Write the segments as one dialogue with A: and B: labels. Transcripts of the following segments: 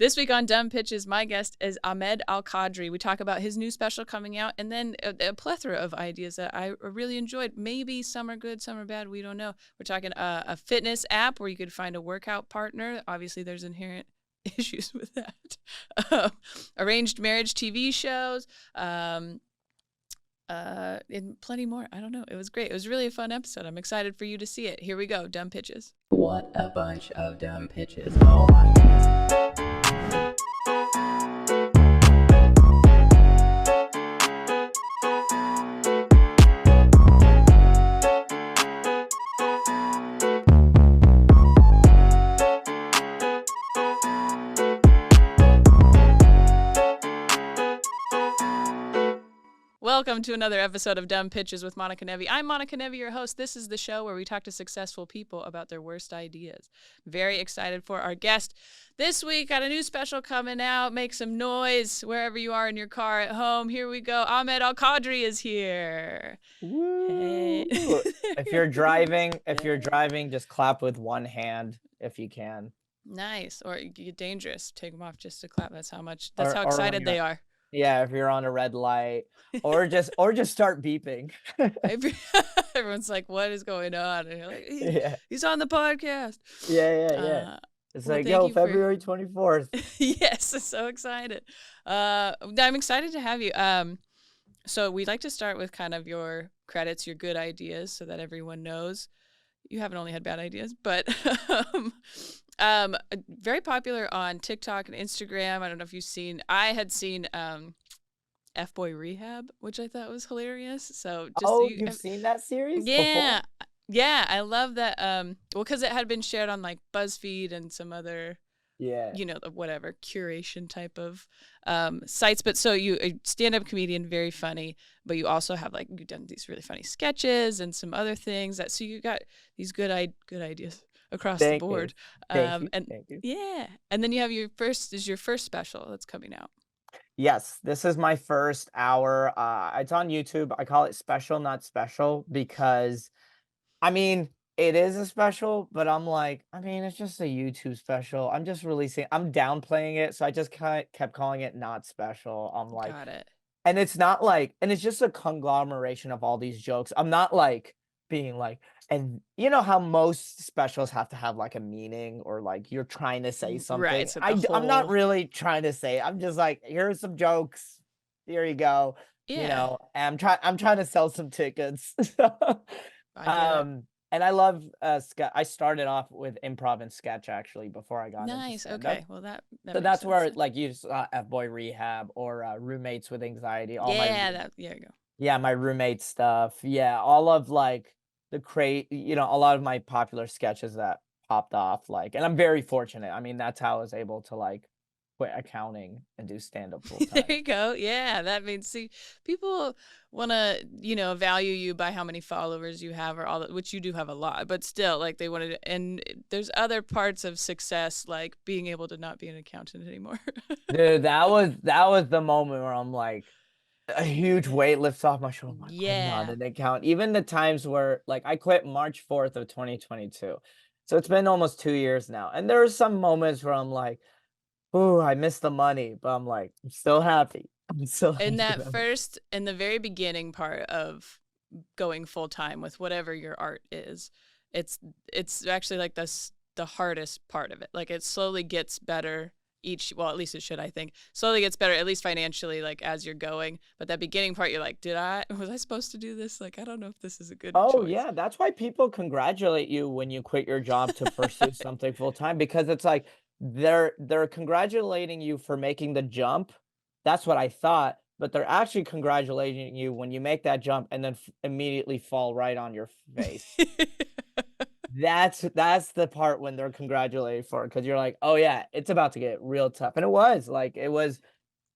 A: This week on Dumb Pitches, my guest is Ahmed Al-Kadri. We talk about his new special coming out and then a plethora of ideas that I really enjoyed. Maybe some are good, some are bad. We don't know. We're talking a fitness app where you could find a workout partner. Obviously, there's inherent issues with that. Arranged marriage TV shows, and plenty more. I don't know. It was great. It was really a fun episode. I'm excited for you to see it. Here we go. Dumb Pitches.
B: What a bunch of dumb pitches. Oh my goodness.
A: Welcome to another episode of Dumb Pitches with Monica Nevi. I'm Monica Nevi, your host. This is the show where we talk to successful people about their worst ideas. Very excited for our guest this week. Got a new special coming out. Make some noise wherever you are in your car, at home. Here we go. Ahmed Al-Kadri is here.
C: Woo.
A: Hey.
C: If you're driving, just clap with one hand if you can.
A: Nice. Or you get dangerous. Take them off just to clap. That's how
C: Or
A: excited they are.
C: Yeah, if you're on a red light, or just start beeping.
A: Everyone's like, "What is going on?" And you're like,
C: –
A: "He's on the podcast."
C: Yeah. It's like, yo, February 24th.
A: Yes, I'm so excited. I'm excited to have you. So we'd like to start with kind of your credits, your good ideas, so that everyone knows you haven't only had bad ideas, but very popular on TikTok and Instagram. I don't know if you've seen. I had seen F-Boi Rehad, which I thought was hilarious. So just
C: you've seen that series?
A: Yeah,
C: before?
A: Yeah, I love that. Well, because it had been shared on like BuzzFeed and some other, whatever curation type of sites. But so you a stand-up comedian, very funny, but you also have you've done these really funny sketches and some other things so you got these good ideas across the board.
C: Thank you.
A: Yeah, and then you have your first special that's coming out.
C: Yes, this is my first hour. It's on YouTube. I call it special, not special, because it is a special, but it's just a YouTube special. I'm downplaying it, so I just kept calling it not special.
A: Got it.
C: And it's not and it's just a conglomeration of all these jokes. I'm not being and you know how most specials have to have a meaning or you're trying to say something.
A: Right. So
C: I'm not really trying to say. I'm just here's some jokes. Here you go.
A: Yeah.
C: And I'm trying to sell some tickets. And I love I started off with improv and sketch actually before I got
A: nice.
C: into
A: Okay. Well,
C: that's where you saw F-Boi Rehad or roommates with anxiety.
A: There you go.
C: Yeah, my roommate stuff. Yeah, all of a lot of my popular sketches that popped off. And I'm very fortunate. That's how I was able to quit accounting and do stand-up full time.
A: There you go. Yeah, that means people want to value you by how many followers you have or all that, which you do have a lot, but still they wanted to, and there's other parts of success like being able to not be an accountant anymore.
C: Dude, that was the moment where I'm a huge weight lifts off my shoulder.
A: Yeah.
C: I'm not an accountant. Even the times where I quit March 4th of 2022, so it's been almost 2 years now, and there are some moments where I'm oh, I miss the money, but I'm still happy. I'm still
A: in the very beginning part of going full time with whatever your art is, it's actually the hardest part of it. It slowly gets better at least it should, I think. Slowly gets better, at least financially, as you're going. But that beginning part, you're was I supposed to do this? I don't know if this is a good choice.
C: Yeah, that's why people congratulate you when you quit your job to pursue something full time, because it's they're congratulating you for making the jump. That's what I thought, but they're actually congratulating you when you make that jump and then immediately fall right on your face. That's the part when they're congratulating for it, because you're oh yeah, it's about to get real tough. And it was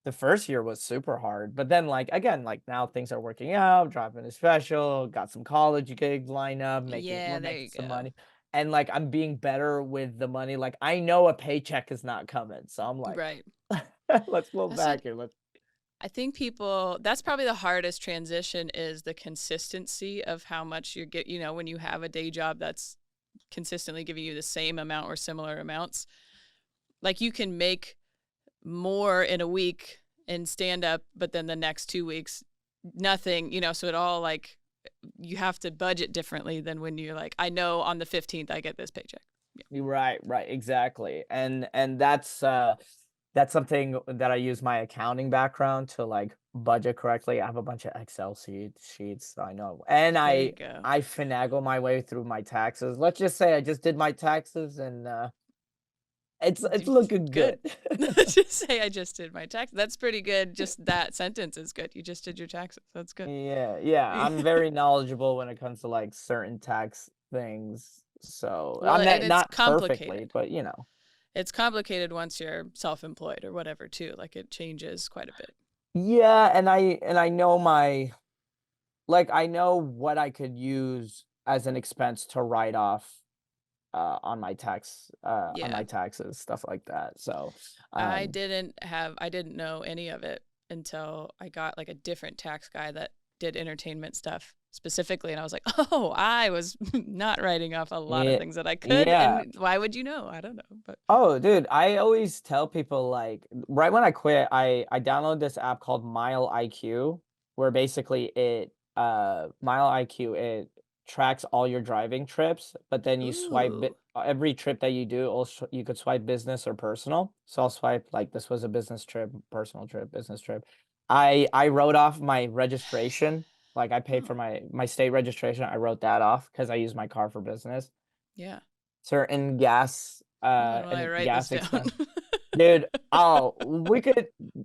C: the first year was super hard, but then again, now things are working out, dropping a special, got some college gigs lined up, making some money. And I'm being better with the money. I know a paycheck is not coming. So I'm
A: right.
C: Let's go back here.
A: I think that's probably the hardest transition, is the consistency of how much you get, when you have a day job that's consistently giving you the same amount or similar amounts. You can make more in a week in stand up, but then the next 2 weeks, nothing, so it all like, you have to budget differently than when you're like, I know on the 15th I get this paycheck. Yeah.
C: Right, exactly. And that's something that I use my accounting background to like budget correctly. I have a bunch of Excel sheets, I know. And
A: There you
C: I
A: go.
C: I finagle my way through my taxes. Let's just say I just did my taxes and it's looking good.
A: Let's just say I just did my tax. That's pretty good. Just that sentence is good. You just did your taxes. That's good.
C: Yeah. I'm very knowledgeable when it comes to like certain tax things. So
A: Well,
C: I'm
A: and it's
C: not perfectly,
A: complicated.
C: but
A: It's complicated once you're self-employed or whatever too. Like it changes quite a bit.
C: yeah, and I know I know what I could use as an expense to write off on my
A: Yeah.
C: taxes, stuff like that. So
A: I
C: um
A: didn't know any of it until I got like a different tax guy that did entertainment stuff specifically. And I was like, oh, I was not writing off a lot of
C: yeah,
A: things that I could.
C: yeah.
A: And why would you know? I don't know. But
C: Oh, dude, I always tell people like right when I quit, I downloaded this app called Mile IQ, where basically Mile IQ, it tracks all your driving trips, but then you swipe
A: ooh,
C: every trip that you do, also you could swipe business or personal. So I'll swipe like this was a business trip, personal trip, business trip. I wrote off my registration, like I paid
A: oh,
C: for my state registration. I wrote that off because I use my car for business.
A: yeah.
C: Certain gas
A: Hold on while I
C: and
A: write this
C: gas
A: down.
C: expense. Dude, oh,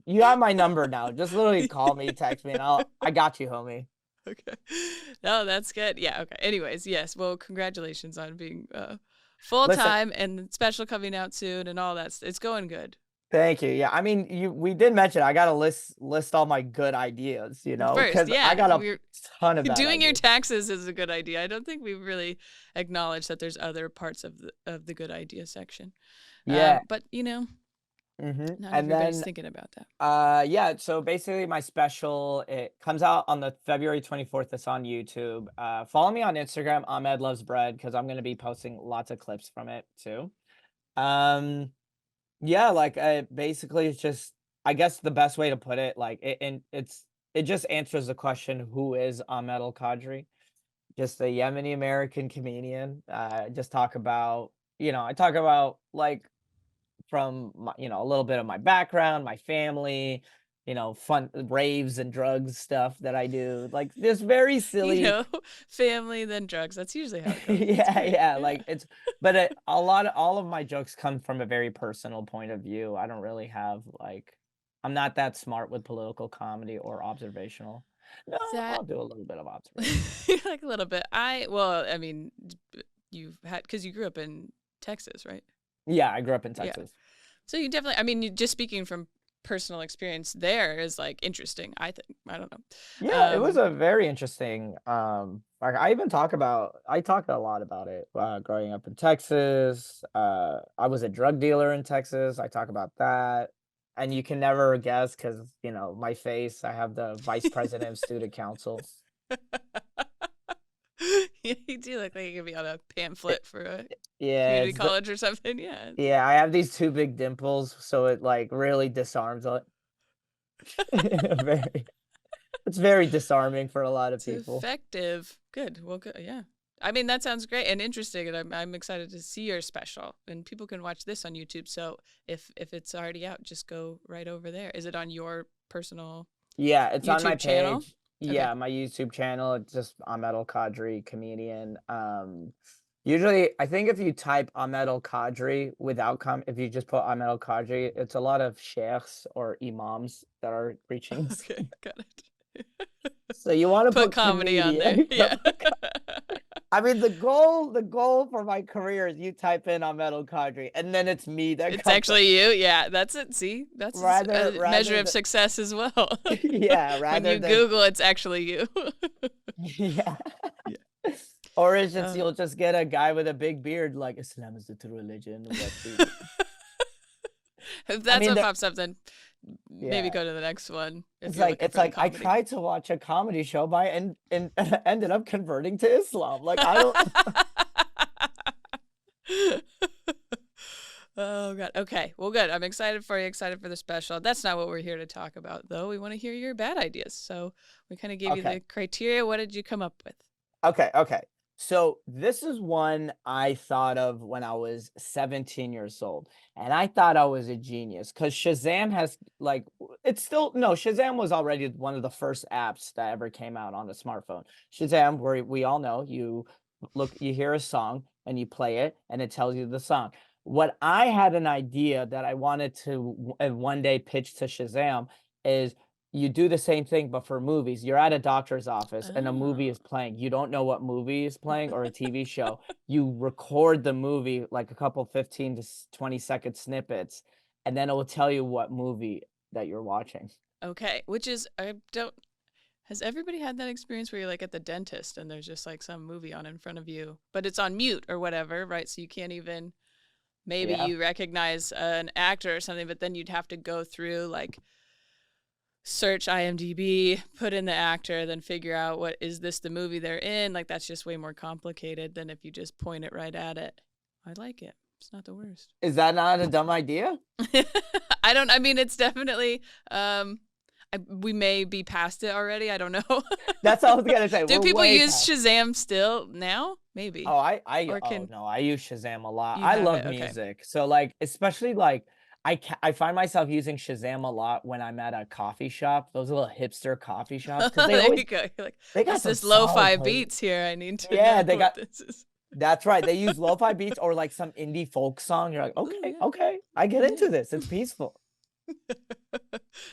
C: you have my number now. Just literally call me, text me, and I got you, homie.
A: Okay. No, that's good. Yeah. Okay. Anyways, yes. Well, congratulations on being full
C: Listen,
A: time and special coming out soon and all that. It's going good.
C: thank you. Yeah, I mean, we did mention I gotta list all my good ideas,
A: First,
C: because I
A: yeah,
C: got a
A: we're
C: ton of bad
A: doing your
C: ideas.
A: taxes is a good idea. I don't think we've really acknowledged that there's other parts of the good idea section.
C: Yeah.
A: But not
C: And
A: everybody's
C: then
A: thinking about that.
C: yeah, so basically my special, it comes out on the February 24th. It's on YouTube. Follow me on Instagram, AhmedLovesBread, because I'm gonna be posting lots of clips from it too. Um Yeah, like basically it's just I guess the best way to put it, like it just answers the question, who is Ahmed Al-Kadri? Just a Yemeni American comedian. Just talk about, I talk about like from my, a little bit of my background, my family, fun raves and drugs stuff that I do. Like this very
A: You
C: silly.
A: know, family then drugs. That's usually how it goes. That's
C: Yeah,
A: great.
C: yeah,
A: Yeah.
C: like but a lot of all of my jokes come from a very personal point of view. I don't really have like, I'm not that smart with political comedy or observational. No,
A: That
C: I'll do a little bit of observational.
A: like a little bit. I mean, you've had because you grew up in Texas, right?
C: Yeah, I grew up in
A: Yeah.
C: Texas.
A: So you definitely, I mean, just speaking from personal experience there is like interesting, I think. I don't know.
C: Yeah, it was a very interesting, like I talk a lot about it, growing up in Texas. I was a drug dealer in Texas. I talk about that. And you can never guess because, my face, I have the vice president of student council.
A: You do look like you could be on a
C: It,
A: pamphlet for a
C: yeah,
A: community college or something. Yeah.
C: I have these two big dimples, so it like really disarms it. Very, it's very disarming for a lot of
A: It's
C: people.
A: effective. Good. Well, good. Yeah. I mean, that sounds great and interesting, and I'm excited to see your special. And people can watch this on YouTube. So if it's already out, just go right over there. Is it on your personal
C: Yeah, it's on my
A: YouTube channel?
C: page.
A: Okay.
C: Yeah, my YouTube channel. It's just Ahmed Al-Kadri comedian. Usually I think if you type Ahmed Al-Kadri without if you just put Ahmed Al-Kadri, it's a lot of sheikhs or imams that are preaching.
A: Okay. Got it.
C: So you want to
A: Put
C: put
A: comedy on there.
C: comedian.
A: Yeah.
C: I mean, the goal for my career is you type in Ahmed Al-Kadri and then it's me that
A: It's
C: comes up.
A: actually you. Yeah, that's it. See, that's
C: rather
A: a measure
C: rather
A: of
C: than
A: success as well.
C: yeah,
A: When
C: rather
A: you
C: than
A: Google, it's actually you.
C: yeah.
A: Yeah.
C: Or is it
A: Uh,
C: you'll just get a guy with a big beard like Islam is the true religion. What the
A: if
C: I
A: that's
C: mean,
A: what pops up, then maybe
C: yeah.
A: go to the next one if
C: It's
A: you're
C: like
A: looking for the
C: I
A: comedy.
C: tried to watch a comedy show and ended up converting to Islam. Like I don't
A: Oh god. Okay. Well, good. I'm excited for you. Excited for the special. That's not what we're here to talk about, though. We want to hear your bad ideas. So we kind of gave you
C: Okay.
A: the criteria. What did you come up with?
C: Okay, okay. So this is one I thought of when I was 17 years old, and I thought I was a genius because Shazam has like it's still no Shazam was already one of the first apps that ever came out on the smartphone. Shazam, where we all know you look, you hear a song and you play it, and it tells you the song. What I had an idea that I wanted to one day pitch to Shazam is you do the same thing, but for movies. You're at a doctor's office and a movie
A: Oh.
C: is playing. You don't know what movie is playing or a TV show. You record the movie like a couple 15 to 20-second snippets, and then it will tell you what movie that you're watching.
A: Okay. Which is I don't. Has everybody had that experience where you're like at the dentist and there's just like some movie on in front of you, but it's on mute or whatever, right? So you can't even. Maybe
C: Yeah.
A: you recognize an actor or something, but then you'd have to go through like search IMDb, put in the actor, then figure out what is this the movie they're in. Like that's just way more complicated than if you just point it right at it. I like it. It's not the worst.
C: Is that not a dumb idea?
A: I don't. I mean, it's definitely. We may be past it already. I don't know.
C: That's all I was gonna say.
A: Do
C: We're
A: people
C: way
A: use
C: past.
A: Shazam still now? Maybe.
C: Oh,
A: Or
C: oh
A: can
C: no, I use Shazam a lot.
A: you
C: I
A: have
C: love
A: it? Okay.
C: music. So like, especially like I find myself using Shazam a lot when I'm at a coffee shop, those little hipster coffee shops, because
A: There you go. You're like,
C: they got
A: what's
C: some
A: this
C: songs
A: lo-fi
C: playing.
A: beats here? I need to
C: Yeah,
A: know
C: they
A: what
C: got
A: this is.
C: that's right. They use lo-fi beats or like some indie folk song. You're like,
A: Ooh,
C: okay,
A: yeah.
C: okay, I get
A: Yeah.
C: into this. It's peaceful.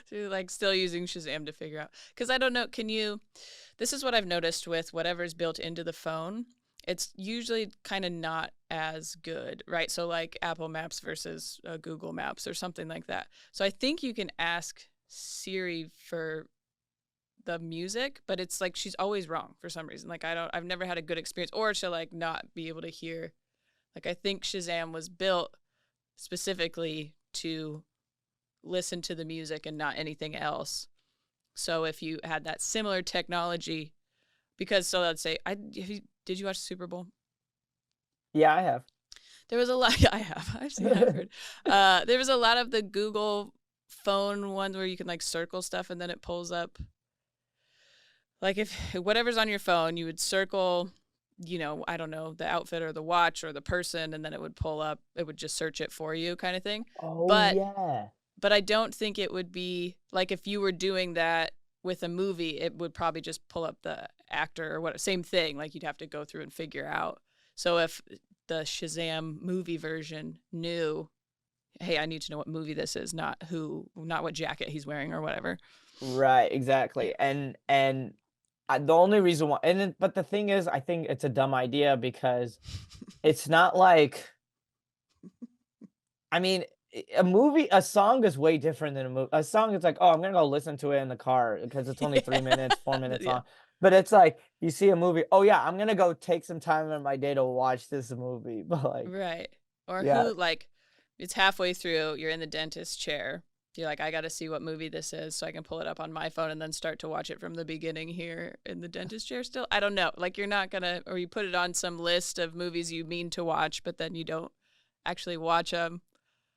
A: So you're like still using Shazam to figure out. Because I don't know, can you, this is what I've noticed with whatever's built into the phone. It's usually kind of not as good, right? So like Apple Maps versus Google Maps or something like that. So I think you can ask Siri for the music, but it's like she's always wrong for some reason. Like I've never had a good experience, or to like not be able to hear. Like I think Shazam was built specifically to listen to the music and not anything else. So if you had that similar technology, because so let's say did you watch the Super Bowl?
C: Yeah, I have.
A: There was a lot. I have. I've seen. I've heard. There was a lot of the Google phone ones where you can like circle stuff and then it pulls up. Like if whatever's on your phone, you would circle. I don't know, the outfit or the watch or the person, and then it would pull up. It would just search it for you, kind of thing.
C: Oh
A: But
C: yeah.
A: but I don't think it would be like if you were doing that with a movie, it would probably just pull up the actor or what, same thing. Like you'd have to go through and figure out. So if the Shazam movie version knew, hey, I need to know what movie this is, not what jacket he's wearing or whatever.
C: Right,
A: Yeah.
C: exactly. And the only reason why, but the thing is, I think it's a dumb idea because it's not like, I mean, a song is way different than a movie. A song is like, oh, I'm gonna go listen to it in the car because it's only 3 minutes, 4 minutes
A: Yeah.
C: long. But it's like you see a movie, oh yeah, I'm gonna go take some time in my day to watch this movie. But like,
A: Right. Or
C: yeah,
A: who, like, it's halfway through, you're in the dentist chair. You're like, I got to see what movie this is so I can pull it up on my phone and then start to watch it from the beginning here in the dentist chair still. I don't know. Like, you're not going to, or you put it on some list of movies you mean to watch, but then you don't actually watch them.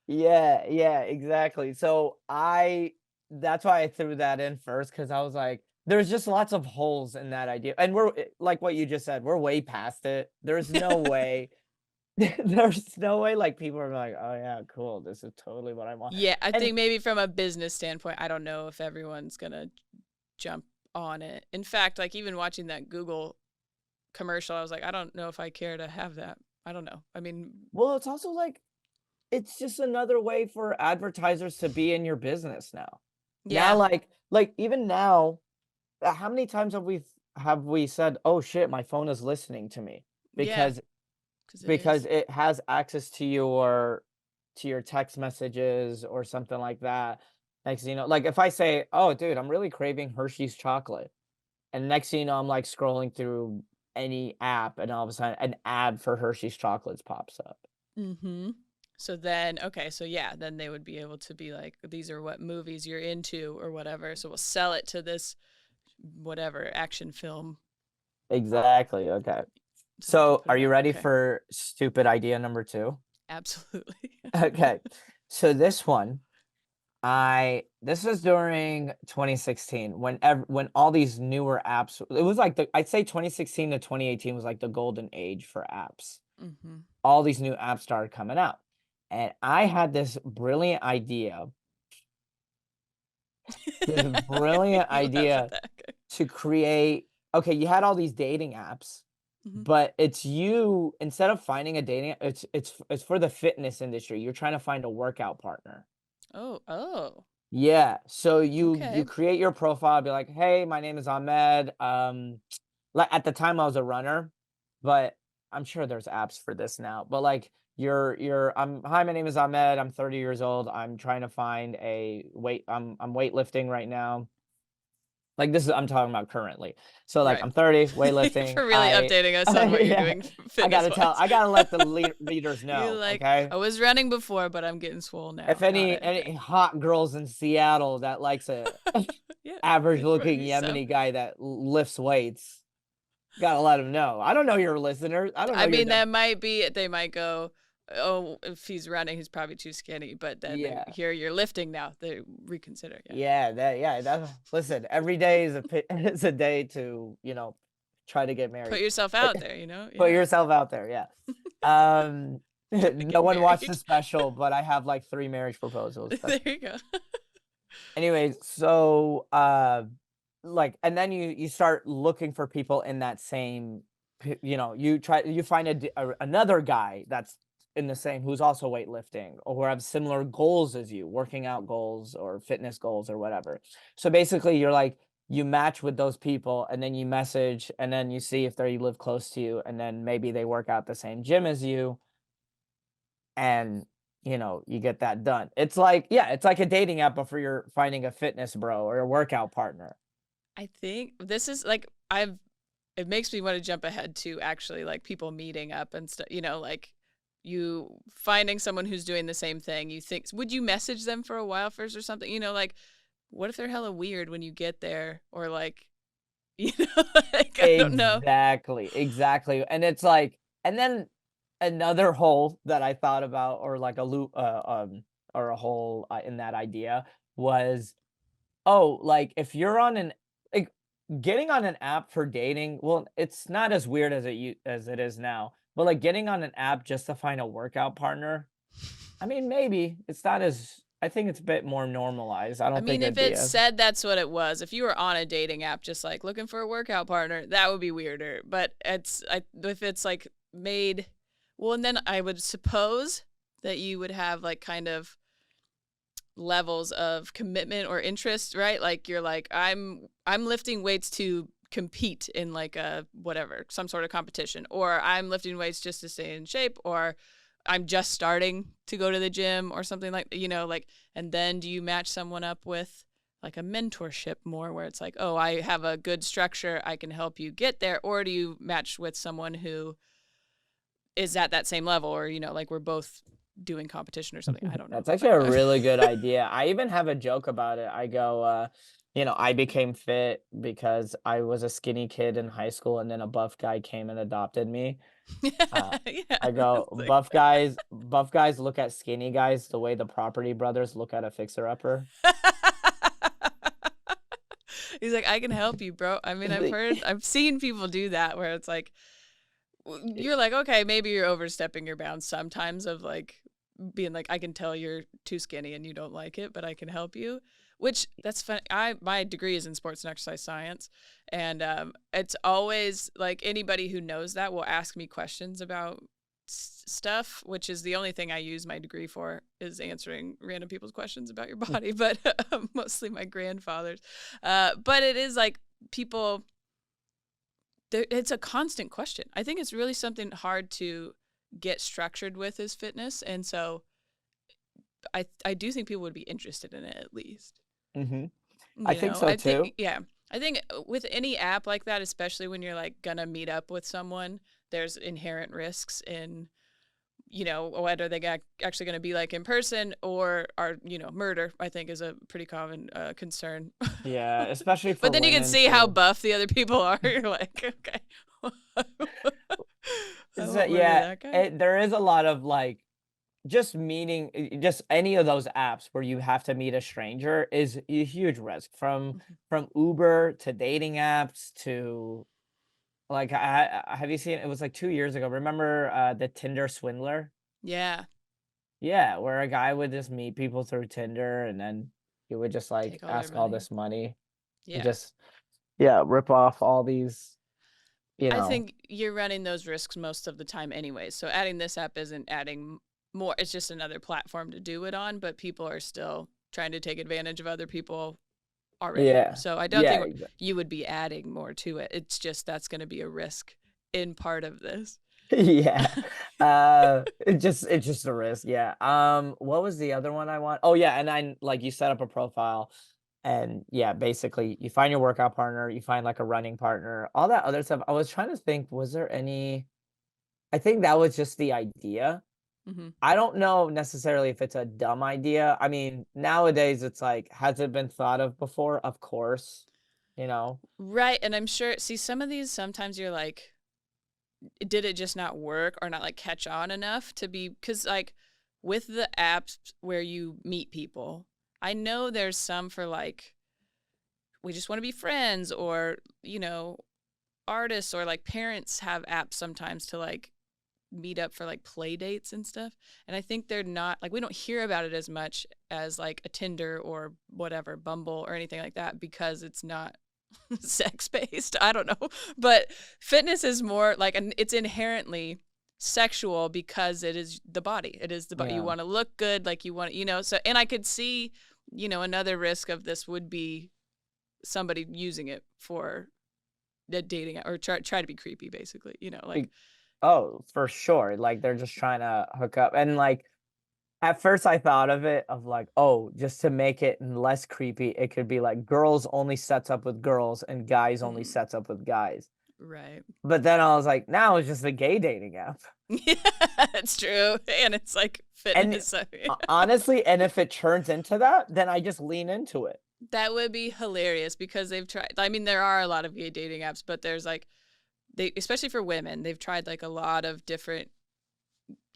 C: yeah, yeah, exactly. So that's why I threw that in first because I was like, there's just lots of holes in that idea. And like what you just said, we're way past it. There's no way, there's no way like people are like, oh yeah, cool. This is totally what I want.
A: Yeah, I
C: And
A: think maybe from a business standpoint, I don't know if everyone's going to jump on it. In fact, like even watching that Google commercial, I was like, I don't know if I care to have that. I don't know. I mean,
C: well, it's also like, it's just another way for advertisers to be in your business now. Now,
A: yeah,
C: like even now, how many times have we said, "Oh shit, my phone is listening to me,"
A: yeah,
C: because
A: because it is.
C: it has access to your text messages or something like that. Next thing you know, like if I say, "Oh, dude, I'm really craving Hershey's chocolate," and next thing you know, I'm like scrolling through any app, and all of a sudden, an ad for Hershey's chocolates pops up.
A: Mm-hmm. So then, okay, so yeah, then they would be able to be like, these are what movies you're into or whatever. So we'll sell it to this whatever action film
C: Exactly. Okay.
A: so they can
C: So,
A: put
C: are
A: it
C: you
A: up.
C: ready
A: Okay.
C: for stupid idea number two?
A: Absolutely.
C: Okay. So this one, this was during 2016 when all these newer apps, it was like I'd say 2016 to 2018 was like the golden age for apps.
A: Hmm.
C: All these new apps started coming out. And I had this brilliant
A: You laugh at
C: idea
A: that. Okay.
C: to create, okay, you had all these dating apps,
A: Hmm.
C: but it's you, instead of finding a dating, it's for the fitness industry. You're trying to find a workout partner.
A: Oh, oh,
C: Yeah, so you
A: okay.
C: create your profile, be like, "Hey, my name is Ahmed." Like at the time I was a runner, but I'm sure there's apps for this now. But like hi, my name is Ahmed. I'm 30 years old. I'm trying to find a weight. I'm weightlifting right now. Like this is I'm talking about currently. So like
A: Right.
C: I'm 30, weightlifting.
A: For really updating us on what you're
C: Yeah,
A: doing fitness wise.
C: I gotta let the readers
A: You
C: know,
A: like,
C: okay?
A: I was running before, but I'm getting swole
C: If
A: now. Got it.
C: any
A: Okay.
C: hot girls in Seattle that likes a
A: Yeah.
C: average
A: There might
C: looking
A: be some.
C: Yemeni guy that lifts weights, gotta let him know. I don't know your listeners. I don't know
A: I
C: your
A: mean, that might be, they might go, oh, if he's running, he's probably too skinny. But then they
C: yeah.
A: hear you're lifting now, they reconsider. Yeah.
C: That listen, every day is is a day to, try to get
A: Put
C: married.
A: yourself
C: But
A: out there,
C: put
A: Yeah.
C: yourself out there, yeah. Um
A: Trying to
C: no
A: get
C: one watched the
A: married.
C: special, but I have like 3 marriage proposals. But
A: There you go.
C: anyways, so like, and then you start looking for people in that same you find another guy that's in the same, who's also weightlifting or who have similar goals as you, working out goals or fitness goals or whatever. So basically you're like, you match with those people and then you message and then you see if they live close to you and then maybe they work out the same gym as you, and you get that done. It's like, yeah, it's like a dating app, but for you're finding a fitness bro or a workout partner.
A: I think this is like, it makes me want to jump ahead to actually like people meeting up and stuff, like you finding someone who's doing the same thing. You think, would you message them for a while first or something? Like, what if they're hella weird when you get there, or like, like, I don't know.
C: Exactly. And it's like, and then another hole that I thought about, or like a loop, or a hole in that idea was, oh, like if you're on like getting on an app for dating, well, it's not as weird as it is now, but like getting on an app just to find a workout partner, I mean, maybe it's not as, I think it's a bit more normalized. I
A: I
C: don't think
A: mean, if
C: it'd be
A: it
C: as,
A: said that's what it was, if you were on a dating app just like looking for a workout partner, that would be weirder. But if it's like made, well, and then I would suppose that you would have like kind of levels of commitment or interest, right? Like you're like, I'm lifting weights to compete in like a whatever, some sort of competition, or I'm lifting weights just to stay in shape, or I'm just starting to go to the gym or something like, like, and then do you match someone up with like a mentorship more where it's like, oh, I have a good structure, I can help you get there, or do you match with someone who is at that same level, or like we're both doing competition or something. I don't know.
C: that's actually a really good idea. I even have a joke about it. I go, I became fit because I was a skinny kid in high school and then a buff guy came and adopted me. Uh,
A: Yeah.
C: I go,
A: It's like,
C: buff guys look at skinny guys the way the Property Brothers look at a fixer-upper.
A: he's like, I can help you, bro. I mean, I've seen people do that where it's like, you're like, okay, maybe you're overstepping your bounds sometimes of like being like, I can tell you're too skinny and you don't like it, but I can help you. Which that's fun. My degree is in sports and exercise science, and it's always like anybody who knows that will ask me questions about stuff, which is the only thing I use my degree for, is answering random people's questions about your body, but mostly my grandfather's. But it is like people. It's a constant question. I think it's really something hard to get structured with, is fitness, and so I do think people would be interested in it at least.
C: Hmm. I think so
A: I
C: too.
A: think, yeah. I think with any app like that, especially when you're like gonna meet up with someone, there's inherent risks in, what are they actually gonna be like in person, or are, murder, I think is a pretty common concern.
C: Yeah, especially for
A: But then you can
C: women
A: see how
C: too.
A: buff the other people are. You're like, okay. I won't murder
C: Yeah,
A: that guy.
C: there is a lot of like, just meeting just any of those apps where you have to meet a stranger is a huge risk
A: Mhm.
C: from Uber to dating apps to like have you seen it was like 2 years ago. Remember the Tinder swindler?
A: Yeah,
C: Yeah, where a guy would just meet people through Tinder and then he would just like
A: take all their
C: ask all
A: money.
C: this money and
A: Yeah.
C: just yeah, rip off all these, you
A: I
C: know.
A: think you're running those risks most of the time anyways. So adding this app isn't adding more. It's just another platform to do it on, but people are still trying to take advantage of other people already.
C: Yeah.
A: So I don't
C: Yeah,
A: think you would be adding more to it. It's just that's going to be a risk in part of this.
C: yeah. It's just a risk. Yeah. What was the other one I want? Oh yeah, and I like you set up a profile and yeah, basically you find your workout partner, you find like a running partner, all that other stuff. I was trying to think, was there any I think that was just the idea.
A: Hmm.
C: I don't know necessarily if it's a dumb idea. I mean, nowadays it's like, has it been thought of before? Of course, you know.
A: Right. And I'm sure, see, some of these, sometimes you're like, did it just not work or not like catch on enough to be, because like with the apps where you meet people, I know there's some for like, we just want to be friends or, artists or like parents have apps sometimes to like meet up for like play dates and stuff. And I think they're not like we don't hear about it as much as like a Tinder or whatever, Bumble or anything like that because it's not sex based. I don't know. But fitness is more like it's inherently sexual because it is the body. It is the body. You
C: Yeah.
A: want to look good, like you want, so and I could see, another risk of this would be somebody using it for the dating or try to be creepy basically, like
C: Oh, for sure. Like they're just trying to hook up. And like at first I thought of it of like, oh, just to make it less creepy, it could be like girls only sets up with girls and guys only
A: mm,
C: sets up with guys.
A: right.
C: But then I was like, now it's just a gay dating app.
A: Yeah, it's true. And it's like
C: And
A: fitness. So, yeah.
C: honestly, and if it turns into that, then I just lean into it.
A: That would be hilarious because they've tried. I mean, there are a lot of gay dating apps, but there's like, especially for women, they've tried like a lot of different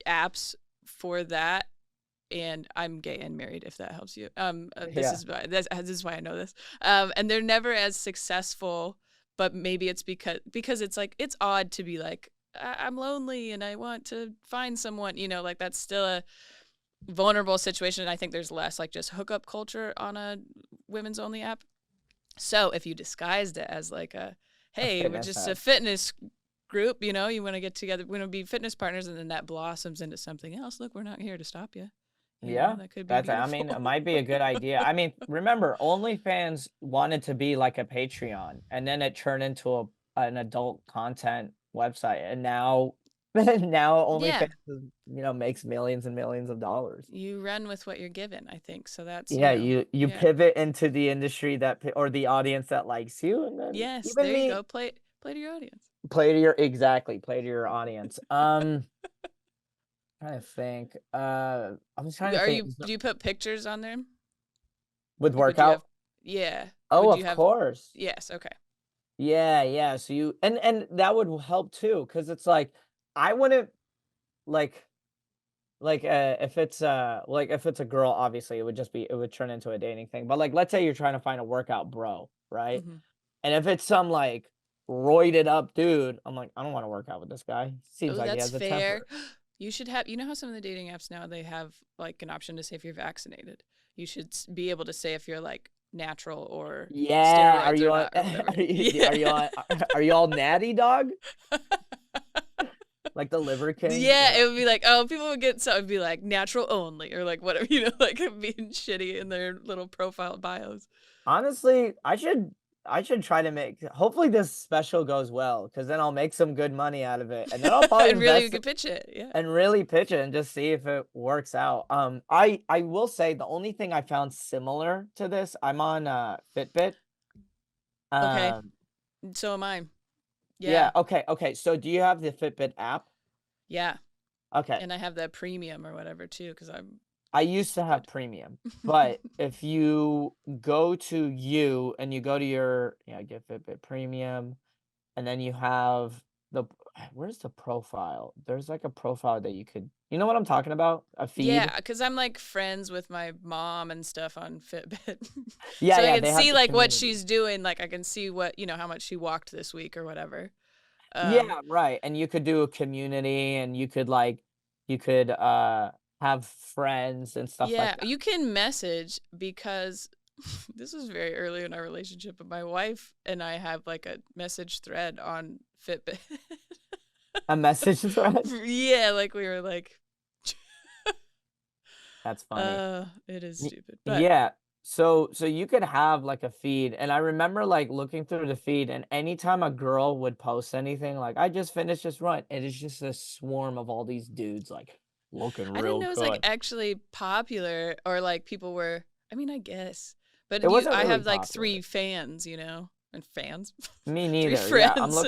A: apps for that. And I'm gay and married, if that helps you. This
C: Yeah.
A: is why this is why I know this. And they're never as successful, but maybe it's because it's like it's odd to be like I'm lonely and I want to find someone. Like that's still a vulnerable situation. And I think there's less like just hookup culture on a women's only app. So if you disguised it as like
C: A
A: hey, we're
C: fitness
A: just a
C: app.
A: fitness group, you want to get together, we want to be fitness partners, and then that blossoms into something else. Look, we're not here to stop you.
C: Yeah,
A: That could be
C: that's I mean,
A: beautiful.
C: it might be a good idea. I mean, remember, OnlyFans wanted to be like a Patreon, and then it turned into an adult content website, and now now
A: Yeah,
C: OnlyFans makes millions and millions of dollars.
A: you run with what you're given, I think. So that's,
C: Yeah, you
A: yeah.
C: pivot into the industry or the audience that likes you, and then
A: Yes,
C: even
A: there you
C: me
A: go. Play to your audience.
C: play to your audience. Trying to think. I was trying to think
A: Do you put pictures on there?
C: with
A: Like would you have
C: workout.
A: yeah.
C: Oh,
A: Would you
C: of
A: have
C: course.
A: yes, okay.
C: Yeah, yeah. So you and that would help too, because it's like I wouldn't like if it's a girl, obviously it would turn into a dating thing. But like let's say you're trying to find a workout bro, right?
A: Hmm.
C: And if it's some like roided up dude, I'm like, I don't want to work out with this guy. Seems
A: Oh,
C: like he
A: that's
C: has a
A: fair.
C: temper.
A: You should have, how some of the dating apps now they have like an option to say if you're vaccinated. You should be able to say if you're like natural or
C: Yeah, are
A: steroids or
C: you on
A: not or whatever.
C: are
A: Yeah.
C: you on are you all natty dog? Like the Liver King?
A: Yeah,
C: Yeah.
A: it would be like, oh, people would get so it'd be like natural only or like whatever, like being shitty in their little profile bios.
C: Honestly, I should try to make hopefully this special goes well, because then I'll make some good money out of it, and then I'll probably
A: And really, we
C: invest
A: could pitch it. Yeah.
C: and really pitch it and just see if it works out. I will say the only thing I found similar to this, I'm on Fitbit.
A: Okay.
C: Um,
A: So am I.
C: yeah,
A: Yeah.
C: okay. So do you have the Fitbit app?
A: Yeah.
C: Okay.
A: And I have the premium or whatever too, because I'm
C: I used to have
A: stupid.
C: premium, but if you go to you and you go to your get Fitbit premium, and then you have the where's the profile? There's like a profile that you could, you know what I'm talking about? A feed.
A: Yeah, because I'm like friends with my mom and stuff on Fitbit.
C: Yeah,
A: So I
C: yeah,
A: can
C: they have
A: see
C: the
A: like what
C: community.
A: she's doing. Like I can see what, how much she walked this week or whatever. Um,
C: Yeah, right. And you could do a community and you could like you could have friends and stuff like
A: yeah,
C: that.
A: you can message because this was very early in our relationship, but my wife and I have like a message thread on Fitbit.
C: A message thread.
A: Yeah, like we were like,
C: That's funny.
A: it is
C: Y-
A: stupid, but
C: Yeah. So you could have like a feed, and I remember like looking through the feed, and anytime a girl would post anything, like I just finished this run, it is just a swarm of all these dudes like looking
A: I didn't
C: real
A: know it was like
C: good.
A: actually popular or like people were. I mean, I guess, but
C: It wasn't
A: I
C: really
A: have like
C: popular.
A: 3 fans, and fans,
C: Me
A: three
C: neither. Yeah,
A: friends.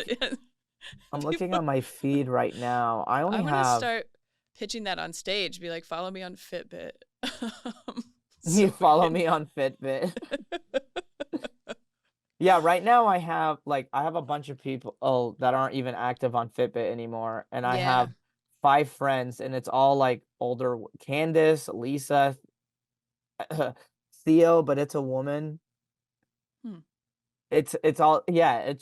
C: I'm looking
A: People,
C: on my feed right now. I only
A: I'm gonna
C: have
A: start pitching that on stage. Be like, follow me on Fitbit.
C: you
A: So
C: follow me on Fitbit. Yeah, right now I have a bunch of people that aren't even active on Fitbit anymore, and I
A: yeah.
C: have 5 friends, and it's all like older Candace, Lisa, Theo, but it's a woman.
A: Hmm.
C: It's all yeah,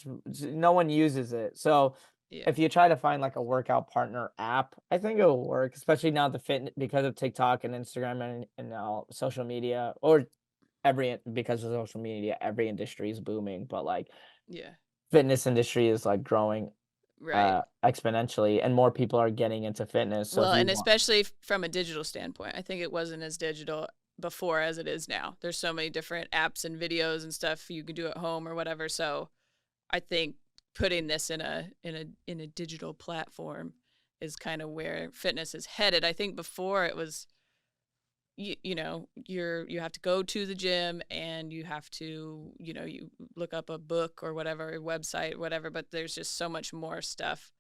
C: no one uses it. So
A: Yeah.
C: if you try to find like a workout partner app, I think it'll work, especially now the fit because of TikTok and Instagram and now social media or because of social media, every industry is booming, but like
A: Yeah.
C: fitness industry is like growing
A: Right.
C: exponentially and more people are getting into fitness. So if
A: Well,
C: you
A: and
C: want
A: especially from a digital standpoint, I think it wasn't as digital before as it is now. There's so many different apps and videos and stuff you can do at home or whatever. So I think putting this in a digital platform is kind of where fitness is headed. I think before it was you have to go to the gym and you have to you look up a book or whatever, a website, whatever, but there's just so much more stuff.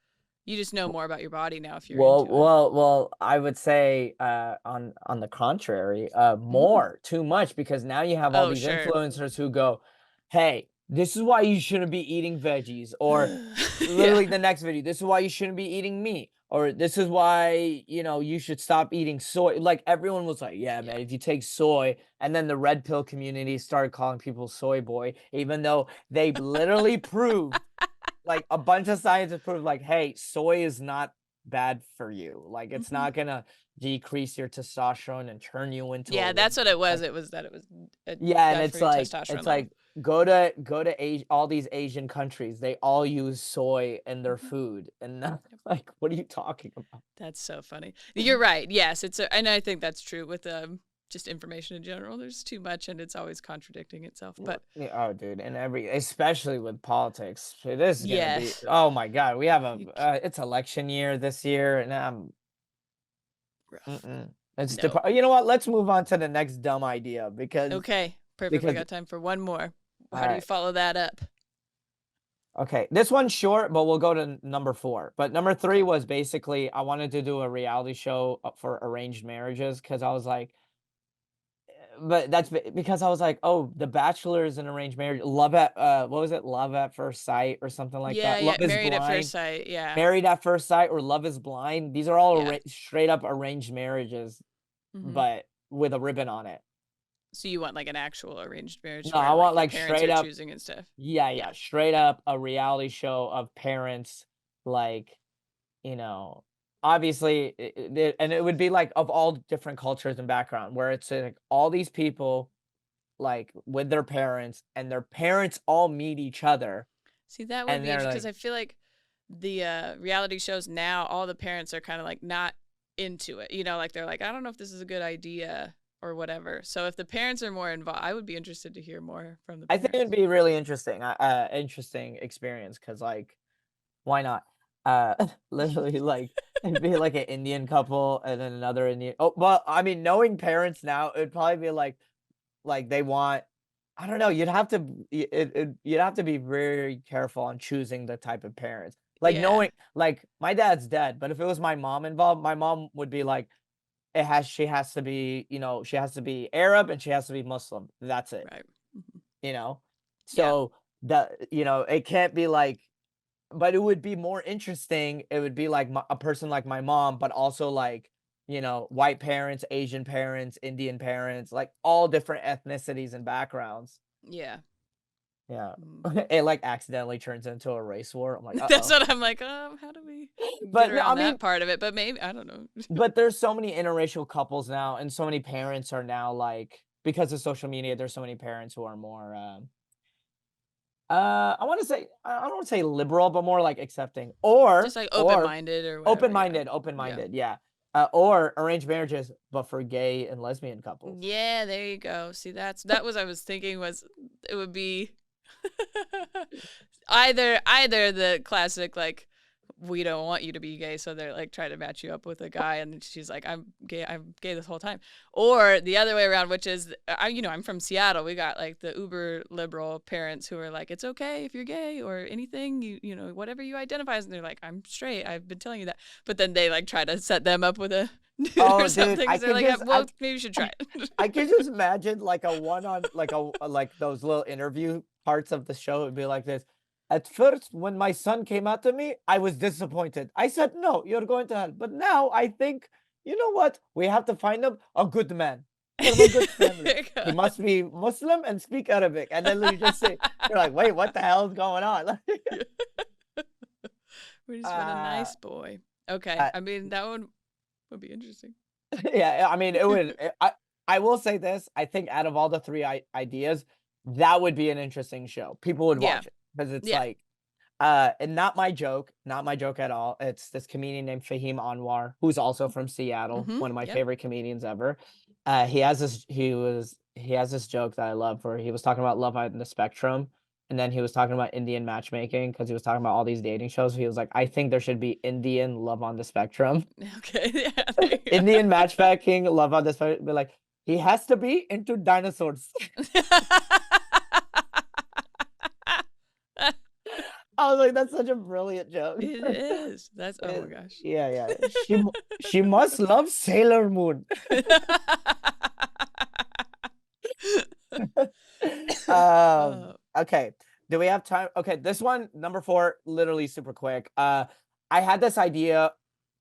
A: You just know more about your body now if you're
C: well,
A: into it.
C: I would say on the contrary,
A: Mm.
C: more too much because now you have all
A: Oh,
C: these
A: sure.
C: influencers who go, "Hey, this is why you shouldn't be eating veggies," or
A: Yeah.
C: literally the next video, "This is why you shouldn't be eating meat," or "This is why you should stop eating soy." Like everyone was like, "Yeah,
A: Yeah.
C: man, if you take soy," and then the red pill community started calling people soy boy, even though they literally proved like a bunch of scientists proved like, hey, soy is not bad for you. Like it's
A: Hmm.
C: not gonna decrease your testosterone and turn you into a
A: Yeah,
C: woman.
A: that's what it was.
C: Like
A: It was that it was
C: yeah, and
A: bad for your testosterone
C: it's
A: level.
C: like go to all these Asian countries. They all use soy in their
A: Hmm.
C: food, and like, what are you talking about?
A: That's so funny. You're right. Yes, and I think that's true with just information in general. There's too much, and it's always contradicting itself. But
C: Yeah, oh, dude, and especially with politics, this is gonna be.
A: yes,
C: Oh my God, we have
A: you
C: it's election year this year, and
A: rough.
C: mm-mm. It's
A: No.
C: you know what? Let's move on to the next dumb idea
A: Okay, perfect. We
C: because
A: got time for one more.
C: all
A: How do you
C: right.
A: follow that up?
C: Okay, this one's short, but we'll go to number 4. But number 3
A: Okay.
C: was basically I wanted to do a reality show for arranged marriages because I was like, but because I was like, oh, The Bachelor is an arranged marriage. Love at what was it? Love at First Sight or something like
A: Yeah,
C: that. Love
A: yeah.
C: is
A: Married at first
C: Blind,
A: sight. Yeah,
C: Married at First Sight, or Love is Blind. These are all
A: yeah.
C: straight up arranged marriages,
A: Hmm.
C: but with a ribbon on it.
A: So you want like an actual arranged marriage
C: No, I
A: where
C: want
A: like your
C: like
A: parents
C: straight
A: are
C: up.
A: choosing and stuff.
C: Yeah,
A: Yeah.
C: yeah, straight up a reality show of parents, like, you know, obviously, and it would be like of all different cultures and background, where it's like all these people, like with their parents, and their parents all meet each other,
A: See, that would
C: and
A: be
C: they're
A: interesting because
C: like,
A: I feel like the reality shows now, all the parents are kind of like not into it. Like they're like, I don't know if this is a good idea or whatever. So if the parents are more involved, I would be interested to hear more from the
C: I think it'd
A: parents.
C: be really interesting, interesting experience, because like, why not? Literally, like, it'd be like an Indian couple and then another Indian. Oh, well, I mean, knowing parents now, it'd probably be like they want. I don't know. You'd have to be very careful on choosing the type of parents. Like
A: Yeah,
C: knowing, like my dad's dead, but if it was my mom involved, my mom would be like, she has to be, she has to be Arab and she has to be Muslim. That's it.
A: right. Hmm.
C: You know,
A: Yeah.
C: so that it can't be like but it would be more interesting. It would be like a person like my mom, but also like, you know, white parents, Asian parents, Indian parents, like all different ethnicities and backgrounds.
A: Yeah.
C: Yeah.
A: Mm.
C: It like accidentally turns into a race war. I'm like,
A: That's
C: uh-oh.
A: what I'm like, how do we get
C: But no, I
A: around
C: mean,
A: that part of it? But maybe, I don't know.
C: but there's so many interracial couples now, and so many parents are now like, because of social media, there's so many parents who are more I want to say, I don't want to say liberal, but more like accepting,
A: Just like open-minded or whatever. Yeah. Yeah.
C: open-minded, yeah. Or arranged marriages, but for gay and lesbian couples.
A: Yeah, there you go. See, that was I was thinking was it would be either the classic like we don't want you to be gay, so they're like trying to match you up with a guy, and she's like I'm gay this whole time, or the other way around, which is I'm from Seattle. We got like the uber liberal parents who are like it's okay if you're gay or anything whatever you identify as, and they're like I'm straight. I've been telling you that, but then they like try to set them up with a dude or
C: Oh, dude,
A: something.
C: I
A: So they're
C: can
A: like,
C: just,
A: well, maybe you should try it.
C: I can just imagine like a one on like those little interview parts of the show. It'd be like this. At first, when my son came out to me, I was disappointed. I said, "No, you're going to hell." But now I think, you know what? We have to find him a good man from a good family. He must be Muslim and speak Arabic. And then you just say, "You're like, wait, what the hell is going on?"
A: We just want a
C: uh,
A: nice boy. Okay,
C: uh,
A: I mean that one would be interesting.
C: yeah, I mean, it would. I will say this. I think out of all the three ideas, that would be an interesting show. People would
A: Yeah,
C: watch it because it's
A: yeah.
C: like, and not my joke at all. It's this comedian named Fahim Anwar, who's also from Seattle,
A: Mm-hmm.
C: one of my
A: Yep.
C: favorite comedians ever. He has this joke that I love where he was talking about love on the spectrum, and then he was talking about Indian matchmaking because he was talking about all these dating shows. He was like, I think there should be Indian love on the spectrum.
A: Okay. Yeah. There you
C: Indian matchmaking, love on this, be like, he has to be into dinosaurs.
A: go.
C: I was like, that's such a brilliant joke.
A: It is. That's oh my gosh.
C: Yeah, yeah. She must love Sailor Moon.
A: Oh.
C: Okay. Do we have time? Okay, this one, number 4, literally super quick. I had this idea.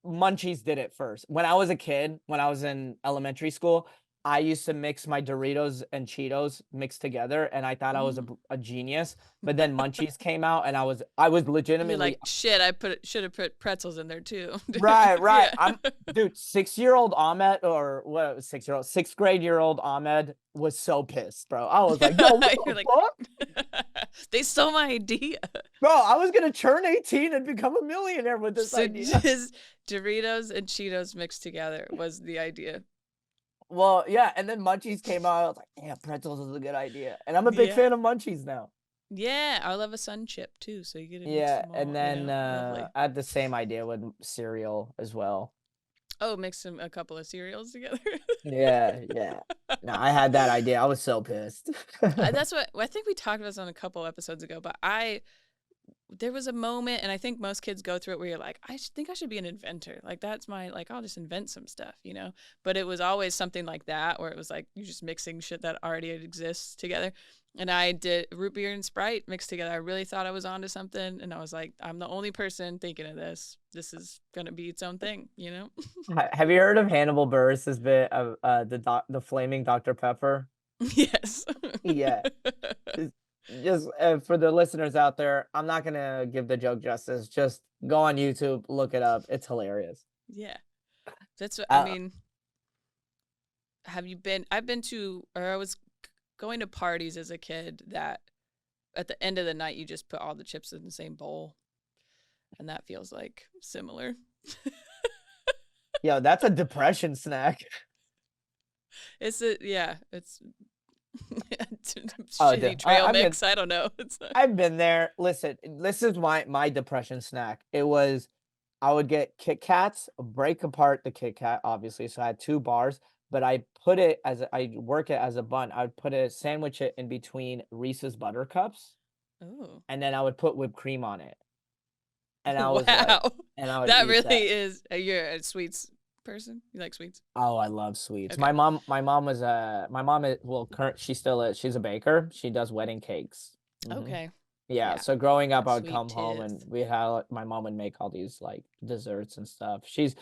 C: Munchies did it first. When I was a kid, when I was in elementary school, I used to mix my Doritos and Cheetos mixed together, and I thought I was a genius. But then Munchies came out, and I was
A: You're
C: legitimately
A: like shit. I should have put pretzels in there too.
C: right.
A: Yeah.
C: Dude, 6-year-old Ahmed, or what was 6-year-old, 6th grade Ahmed was so pissed, bro. I was like, yo, what
A: You're
C: the
A: like,
C: fuck?
A: they stole my idea.
C: Bro, I was gonna turn 18 and become a millionaire with this
A: So
C: idea.
A: just Doritos and Cheetos mixed together was the idea.
C: Well, yeah, and then Munchies came out. I was like, yeah, pretzels is a good idea. And I'm a big
A: Yeah.
C: fan of Munchies now.
A: Yeah, I love a sun chip too, so you get to mix
C: Yeah,
A: them all.
C: and then
A: Lovely.
C: I had the same idea with cereal as well.
A: Oh, mix a couple of cereals together.
C: Yeah, yeah. No, I had that idea. I was so pissed.
A: That's what I think we talked about this on a couple episodes ago, but there was a moment, and I think most kids go through it, where you're like, I think I should be an inventor. Like that's my I'll just invent some stuff, But it was always something like that, where it was like you're just mixing shit that already exists together. And I did root beer and Sprite mixed together. I really thought I was onto something, and I was like, I'm the only person thinking of this. This is gonna be its own thing,
C: Have you heard of Hannibal Buress's bit of the flaming Dr. Pepper?
A: Yes.
C: Yeah. Just for the listeners out there, I'm not gonna give the joke justice. Just go on YouTube, look it up. It's hilarious.
A: Yeah. That's what I mean. Have you been? I've been to, or I was going to parties as a kid that at the end of the night you just put all the chips in the same bowl, and that feels like similar.
C: Yo, that's a depression snack.
A: It's shitty
C: Dude,
A: trail mix. I don't know.
C: I've been there. Listen, this is my depression snack. It was, I would get Kit Kats, break apart the Kit Kat, obviously. So I had 2 bars, but I work it as a bun. I would sandwich it in between Reese's Buttercups,
A: Oh.
C: and then I would put whipped cream on it. And I was
A: Wow.
C: like, and I would
A: That
C: eat
A: really
C: that.
A: is. You're a sweets person. You like sweets?
C: Oh, I love sweets.
A: Okay.
C: My mom is, well, she still is. She's a baker. She does wedding cakes.
A: Okay.
C: Yeah,
A: Yeah.
C: so growing up, I would
A: Sweet
C: come home and
A: tooth.
C: we had my mom would make all these like desserts and stuff. She's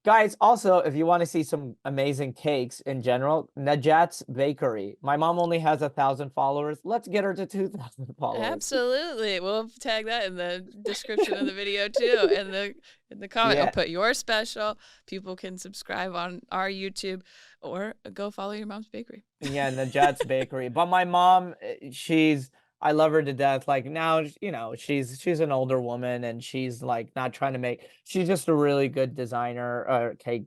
C: guys, also if you want to see some amazing cakes in general, Najat's Bakery. My mom only has 1,000 followers. Let's get her to 2,000 followers.
A: Absolutely. We'll tag that in the description of the video too. And in the comment, I'll
C: Yeah.
A: put your special. People can subscribe on our YouTube or go follow your mom's bakery.
C: Yeah, Najat's Bakery. But my mom, I love her to death. Like now, she's an older woman and she's like not trying to make. She's just a really good designer or cake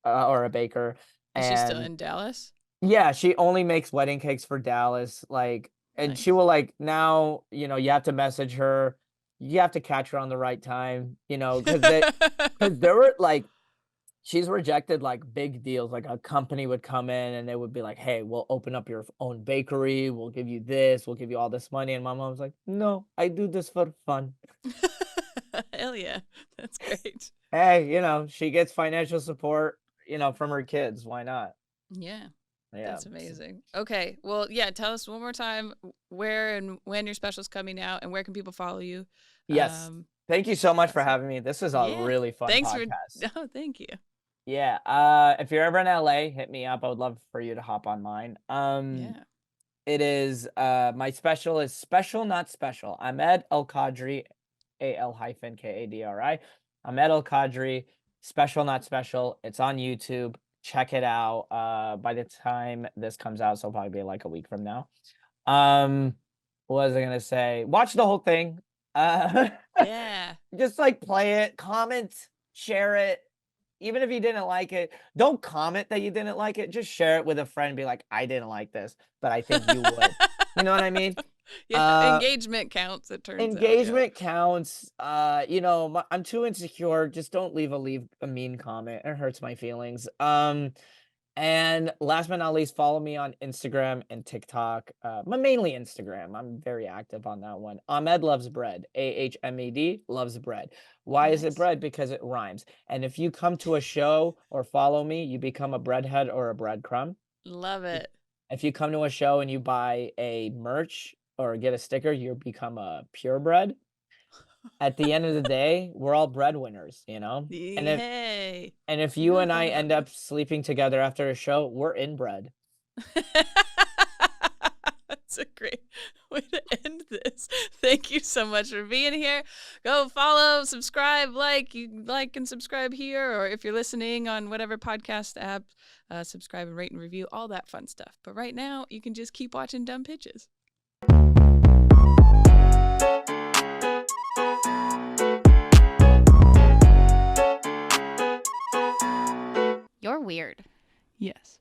C: or a baker.
A: Is she still
C: And
A: in Dallas?
C: yeah, she only makes wedding cakes for Dallas. Like, and she
A: Nice.
C: will like now, you have to message her. You have to catch her on the right time, because there were like she's rejected like big deals. Like a company would come in and they would be like, "Hey, we'll open up your own bakery. We'll give you this. We'll give you all this money." And my mom's like, "No, I do this for fun."
A: Hell yeah. That's great.
C: Hey, she gets financial support, from her kids. Why not?
A: Yeah.
C: Yeah.
A: That's amazing. Okay. Well, yeah, tell us one more time where and when your special's coming out and where can people follow you?
C: Yes. Thank you so much for
A: Awesome.
C: having me. This is a
A: Yeah.
C: really fun
A: Thanks for
C: podcast.
A: Oh, thank you.
C: Yeah. If you're ever in LA, hit me up. I would love for you to hop on mine.
A: Yeah.
C: It is my special is Special Not Special. Ahmed Al-kadri, AL-KADRI. Ahmed Al-kadri, Special Not Special. It's on YouTube. Check it out. By the time this comes out, so it'll probably be like a week from now. What was I gonna say? Watch the whole thing.
A: Yeah.
C: Just like play it, comment, share it. Even if you didn't like it, don't comment that you didn't like it. Just share it with a friend. Be like, I didn't like this, but I think you would. You know what I mean?
A: Yeah, engagement counts, it turns out. Yeah.
C: Engagement counts. I'm too insecure. Just don't leave a mean comment. It hurts my feelings. And last but not least, follow me on Instagram and TikTok. But mainly Instagram. I'm very active on that one. Ahmed Loves Bread. AHMED loves bread. Why is it
A: Nice.
C: bread? Because it rhymes. And if you come to a show or follow me, you become a breadhead or a breadcrumb.
A: Love it.
C: If you come to a show and you buy a merch or get a sticker, you become a purebred. At the end of the day, we're all breadwinners, And
A: Hey.
C: if
A: You
C: you
A: really
C: and I
A: thought about
C: end up
A: this.
C: sleeping together after a show, we're inbred.
A: That's a great way to end this. Thank you so much for being here. Go follow, subscribe, like and subscribe here, or if you're listening on whatever podcast app, subscribe and rate and review, all that fun stuff. But right now, you can just keep watching Dumb Pitches.
D: You're weird.
A: Yes.